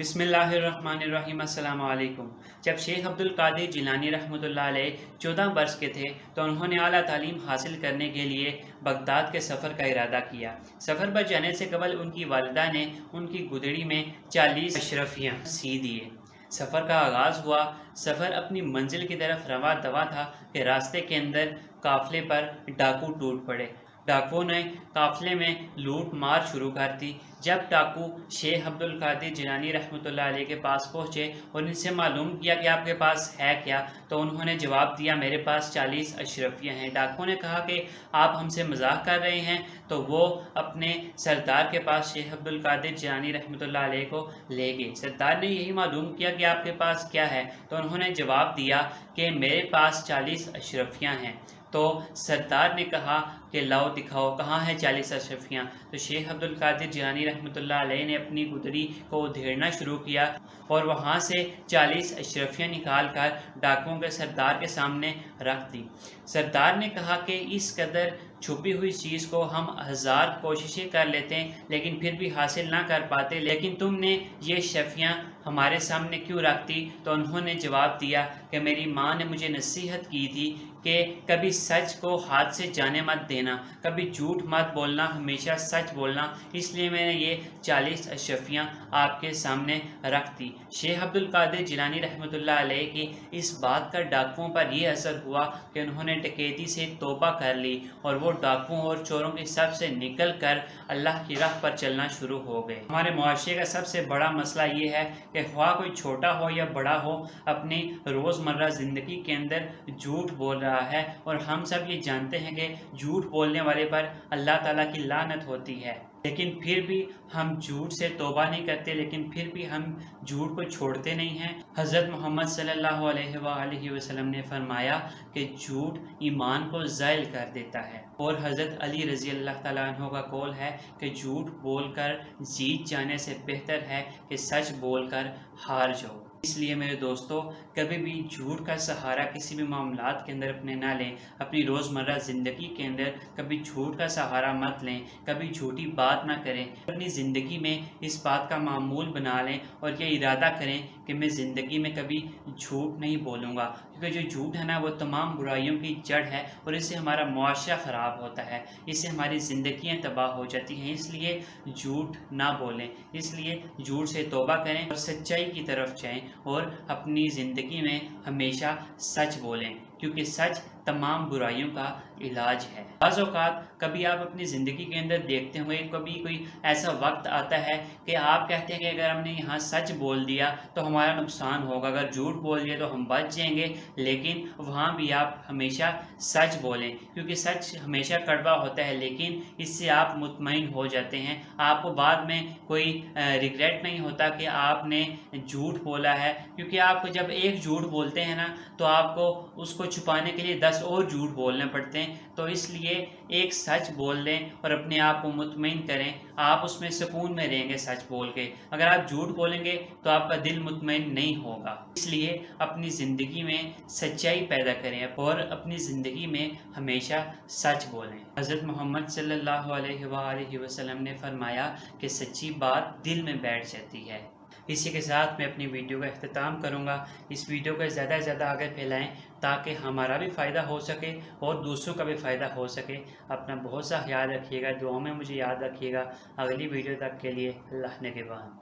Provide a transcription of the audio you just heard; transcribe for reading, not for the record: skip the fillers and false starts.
बिस्मिल्लाहिर्रहमानिर्रहीम। अस्सलाम वालेकुम। जब शेख अब्दुल कादिर जिलानी रहमतुल्लाह अलैह 14 वर्ष के थे तो उन्होंने आला तालीम हासिल करने के लिए बगदाद के सफ़र का इरादा किया। सफ़र पर जाने से कबल उनकी वालिदा ने उनकी गुदड़ी में 40 अशरफियाँ सी दिए। सफ़र का आगाज़ हुआ। सफ़र अपनी मंजिल की तरफ रवा दवा था कि रास्ते के अंदर काफ़िले पर डाकू टूट पड़े। डाकुओं ने काफ़िले में लूट मार शुरू कर दी। जब डाकू शेख अब्दुल कादिर जिलानी रहमतुल्लाह अलैह के पास पहुँचे और इनसे मालूम किया कि आपके पास है क्या, तो उन्होंने जवाब दिया मेरे पास 40 अशरफियाँ हैं। डाकुओं ने कहा कि आप हमसे मजाक कर रहे हैं, तो वो अपने सरदार के पास शेख अब्दुल कादिर जिलानी रहमतुल्लाह अलैह को ले गए। सरदार ने यही मालूम किया कि आपके पास क्या है, तो उन्होंने जवाब दिया कि मेरे पास 40 अशरफियाँ हैं। तो सरदार ने कहा कि लाओ दिखाओ कहाँ है 40 अशरफियाँ। तो शेख अब्दुल कादिर जिलानी रहमतुल्लाह अलैह ने अपनी गुदड़ी को उधेड़ना शुरू किया और वहाँ से 40 अशरफियाँ निकाल कर डाकुओं के सरदार के सामने रख दी। सरदार ने कहा कि इस कदर छुपी हुई चीज़ को हम 1000 कोशिशें कर लेते हैं लेकिन फिर भी हासिल ना कर पाते, लेकिन तुमने ये शफियाँ हमारे सामने क्यों रख दी। तो उन्होंने जवाब दिया कि मेरी माँ ने मुझे नसीहत की थी कि कभी सच को हाथ से जाने मत देना, कभी झूठ मत बोलना, हमेशा सच बोलना, इसलिए मैंने ये 40 अशरफियाँ आपके सामने रख दी। शेख अब्दुल कादिर जिलानी रहमतुल्लाह अलैह की इस बात का डाकुओं पर यह असर हुआ कि उन्होंने डकैती से तौबा कर ली और वो डाकुओं और चोरों की सब से निकल कर अल्लाह की राह पर चलना शुरू हो गए। हमारे मुआशरे का सबसे बड़ा मसला ये है कि ख्वाह कोई छोटा हो या बड़ा हो, अपनी रोज़मर्रा ज़िंदगी के अंदर झूठ बोल रहा है और हम सब ये जानते हैं कि झूठ बोलने वाले पर अल्लाह ताला की लानत होती है। लेकिन फिर भी हम झूठ से तौबा नहीं करते, लेकिन फिर भी हम झूठ को छोड़ते नहीं हैं। हज़रत मोहम्मद सल्लल्लाहु अलैहि वसल्लम ने फरमाया कि झूठ ईमान को ज़ाइल कर देता है, और हज़रत अली रज़ी अल्लाह तआला अन्हु का कौल है कि झूठ बोलकर जीत जाने से बेहतर है कि सच बोलकर हार जाओ। इसलिए मेरे दोस्तों, कभी भी झूठ का सहारा किसी भी मामलात के अंदर अपने ना लें। अपनी रोज़मर्रा ज़िंदगी के अंदर कभी झूठ का सहारा मत लें, कभी झूठी बात ना करें। अपनी ज़िंदगी में इस बात का मामूल बना लें और ये इरादा करें कि मैं ज़िंदगी में कभी झूठ नहीं बोलूँगा, क्योंकि जो झूठ है ना वो तमाम बुराइयों की जड़ है और इससे हमारा मुआशरा ख़राब होता है, इससे हमारी ज़िंदगियाँ तबाह हो जाती हैं। इसलिए झूठ ना बोलें, इसलिए झूठ से तौबा करें और सच्चाई की तरफ जाएँ और अपनी ज़िंदगी में हमेशा सच बोलें, क्योंकि सच तमाम बुराइयों का इलाज है। बाज़ औक़ात कभी आप अपनी ज़िंदगी के अंदर देखते होंगे, कभी कोई ऐसा वक्त आता है कि आप कहते हैं कि अगर हमने यहाँ सच बोल दिया तो हमारा नुकसान होगा, अगर झूठ बोल दिया तो हम बच जाएंगे, लेकिन वहाँ भी आप हमेशा सच बोलें, क्योंकि सच हमेशा कड़वा होता है लेकिन इससे आप मुतमईन हो जाते हैं। आपको बाद में कोई रिग्रेट नहीं होता कि आपने झूठ बोला है, क्योंकि आप जब एक झूठ बोलते हैं ना तो आपको उसको छुपाने के लिए 10 और झूठ बोलने पड़ते हैं। तो इसलिए एक सच बोल दें और अपने आप को मुतमईन करें, आप उसमें सुकून में रहेंगे सच बोल के। अगर आप झूठ बोलेंगे तो आपका दिल मुतमईन नहीं होगा। इसलिए अपनी ज़िंदगी में सच्चाई पैदा करें और अपनी ज़िंदगी में हमेशा सच बोलें। हज़रत मोहम्मद सल्लल्लाहु अलैहि वसल्लम ने फरमाया कि सच्ची बात दिल में बैठ जाती है। इसी के साथ मैं अपनी वीडियो का अख्तिताम करूँगा। इस वीडियो को ज़्यादा से ज़्यादा आगे फैलाएं ताकि हमारा भी फ़ायदा हो सके और दूसरों का भी फ़ायदा हो सके। अपना बहुत सा ख्याल रखिएगा, दुआओं में मुझे याद रखिएगा। अगली वीडियो तक के लिए अल्लाह निगहबान।